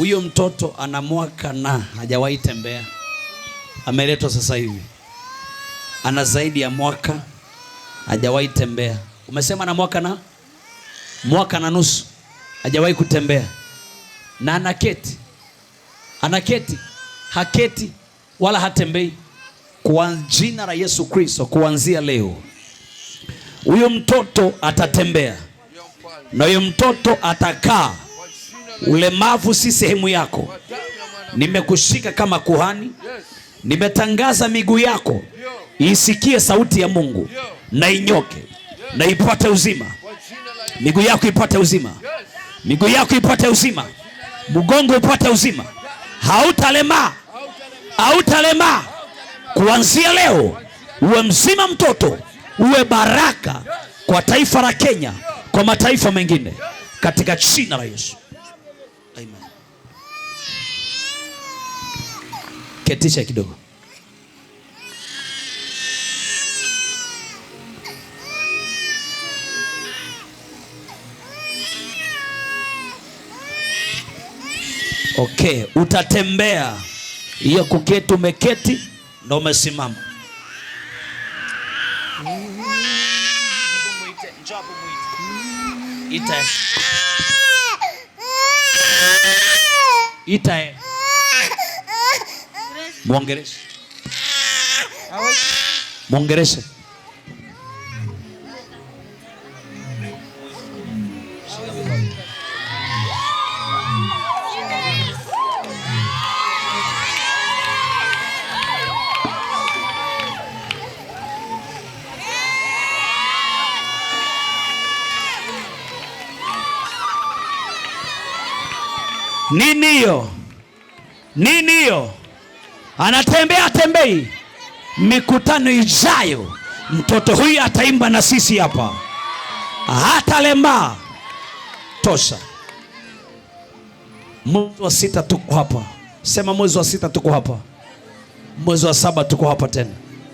Huyo mtoto ana mwaka na hajawahi tembea, ameletwa sasa hivi. Ana zaidi ya mwaka hajawahi tembea. Umesema na mwaka na nusu hajawahi kutembea, na anaketi haketi wala hatembei. Kwa jina la Yesu Kristo, kuanzia leo huyo mtoto atatembea na huyo mtoto atakaa. Ulemavu si sehemu yako. Nimekushika kama kuhani, nimetangaza miguu yako isikie sauti ya Mungu na inyoke na ipate uzima. Miguu yako ipate uzima, miguu yako ipate uzima, mgongo upate uzima. Hautalemaa, hautalemaa. Kuanzia leo uwe mzima mtoto, uwe baraka kwa taifa la Kenya, kwa mataifa mengine, katika jina la Yesu. Amen. Ketisha kidogo. Okay, utatembea. Hiyo kuketi, umeketi na umesimama. Itae. Mwongereshe. Mwongereshe. Nini hiyo? Nini hiyo? Anatembea tembei. Mikutano ijayo mtoto huyu ataimba na sisi hapa. Hata lema. Tosha. Mwezi wa 6 tuko hapa. Sema mwezi wa 6 tuko hapa. Mwezi wa 7 tuko hapa tena.